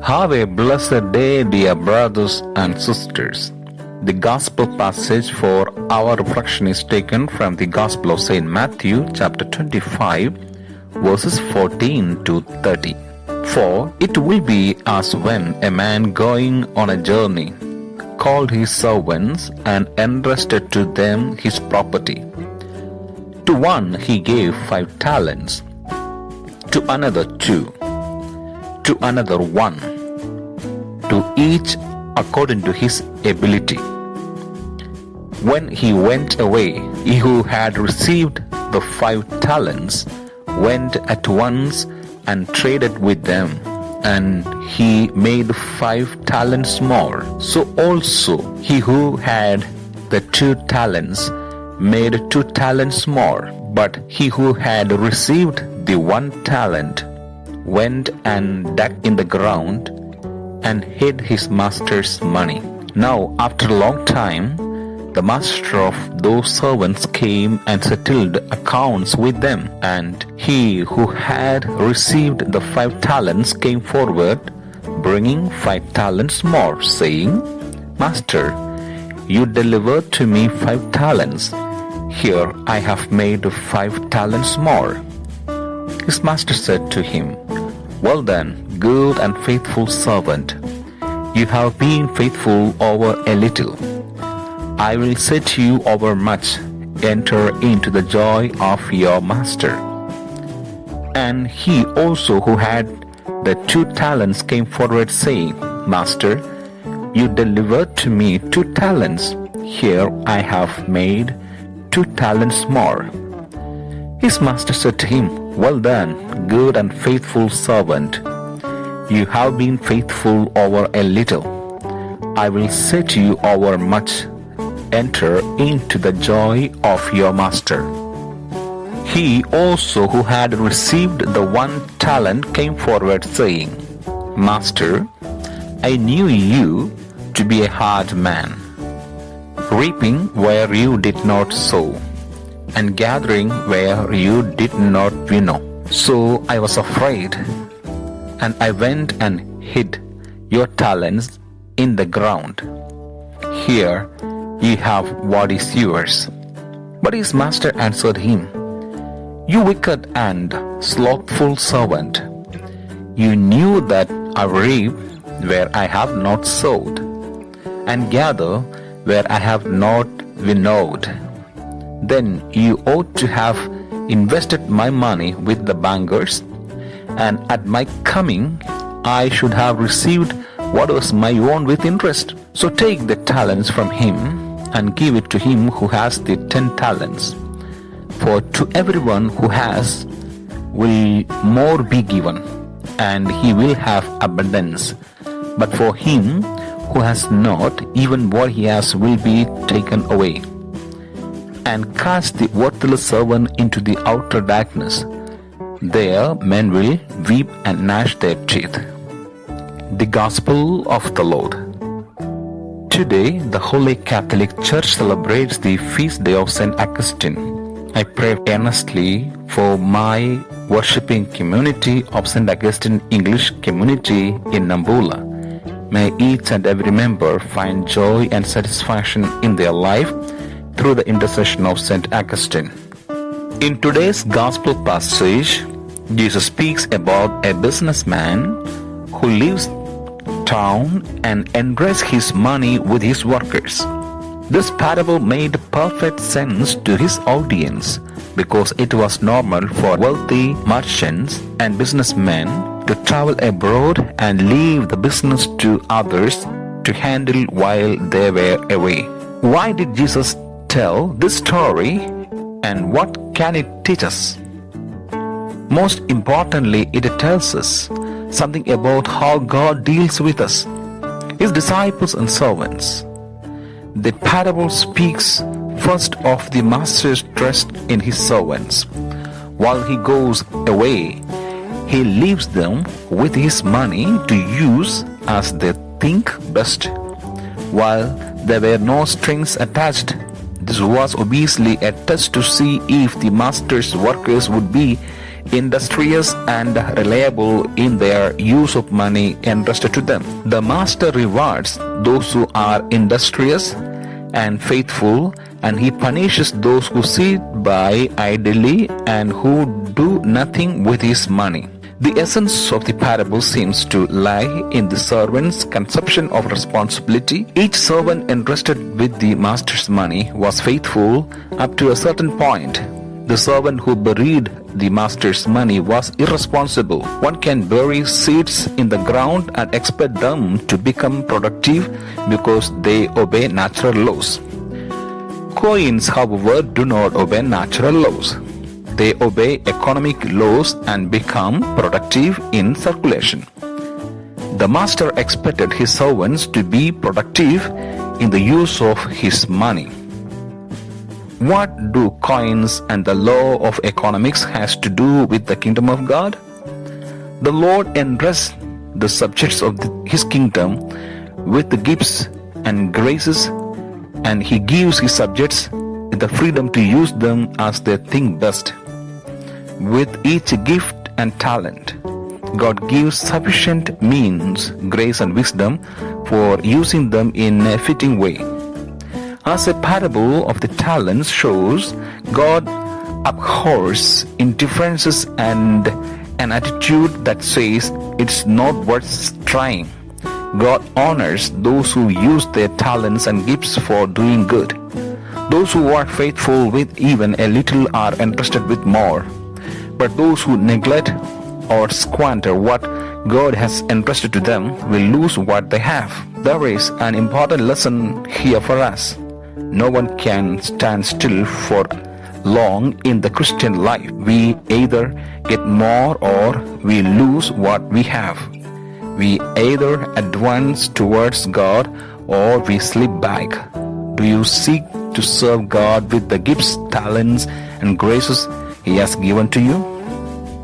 Have a blessed day, dear brothers and sisters. The Gospel passage for our reflection is taken from the Gospel of St. Matthew, chapter 25, verses 14 to 30. For it will be as when a man going on a journey called his servants and entrusted to them his property. To one he gave 5 talents, to another 2, to another 1, to each according to his ability. When he went away, he who had received the 5 talents went at once and traded with them, and he made 5 talents more. So also he who had the 2 talents made 2 talents more. But he who had received the 1 talent went and dug in the ground and hid his master's money. Now after a long time, the master of those servants came and settled accounts with them. And he who had received the 5 talents came forward, bringing 5 talents more, saying, Master, you delivered to me 5 talents. Here I have made 5 talents more. His master said to him, Well done, good and faithful servant. You have been faithful over a little. I will set you over much. Enter into the joy of your master. And he also who had the 2 talents came forward, saying, Master, you delivered to me 2 talents. Here I have made 2 talents more. His master said to him, Well done, good and faithful servant. You have been faithful over a little. I will set you over much. Enter into the joy of your master. He also who had received the 1 talent came forward, saying, Master, I knew you to be a hard man, reaping where you did not sow, and gathering where you did not winnow. So I was afraid, and I went and hid your talents in the ground. Here ye have what is yours. But his master answered him, You wicked and slothful servant, you knew that I reap where I have not sowed, and gather where I have not winnowed. Then you ought to have invested my money with the bankers, and at my coming I should have received what was my own with interest. So take the talents from him and give it to him who has the 10 talents. For to everyone who has will more be given, and he will have abundance. But for him who has not, even what he has will be taken away. And cast the worthless servant into the outer darkness. There men will weep and gnash their teeth. The Gospel of the Lord. Today, the Holy Catholic Church celebrates the feast day of St. Augustine. I pray earnestly for my worshipping community of St. Augustine English Community in Nambula. May each and every member find joy and satisfaction in their life through the intercession of St. Augustine. In today's Gospel passage, Jesus speaks about a businessman who leaves town and enriches his money with his workers. This parable made perfect sense to his audience because it was normal for wealthy merchants and businessmen to travel abroad and leave the business to others to handle while they were away. Why did Jesus tell this story, and what can it teach us? Most importantly, it tells us something about how God deals with us, his disciples and servants. The parable speaks first of the master's trust in his servants. While he goes away, he leaves them with his money to use as they think best. While there were no strings attached, this was obviously a test to see if the master's workers would be industrious and reliable in their use of money entrusted to them. The master rewards those who are industrious and faithful, and he punishes those who sit by idly and who do nothing with his money. The essence of the parable seems to lie in the servant's conception of responsibility. Each servant entrusted with the master's money was faithful up to a certain point. The servant who buried the master's money was irresponsible. One can bury seeds in the ground and expect them to become productive because they obey natural laws. Coins, however, do not obey natural laws. They obey economic laws and become productive in circulation. The master expected his servants to be productive in the use of his money. What do coins and the law of economics has to do with the kingdom of God? The Lord entrusts the subjects of his kingdom with the gifts and graces, and he gives his subjects the freedom to use them as they think best. With each gift and talent, God gives sufficient means, grace and wisdom for using them in a fitting way. As a parable of the talents shows, God abhors indifferences and an attitude that says it's not worth trying. God honors those who use their talents and gifts for doing good. Those who are faithful with even a little are entrusted with more. But those who neglect or squander what God has entrusted to them will lose what they have. There is an important lesson here for us. No one can stand still for long in the Christian life. We either get more or we lose what we have. We either advance towards God or we slip back. Do you seek to serve God with the gifts, talents, and graces He has given to you?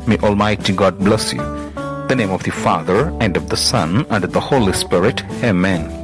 May Almighty God bless you. In the name of the Father, and of the Son, and of the Holy Spirit. Amen.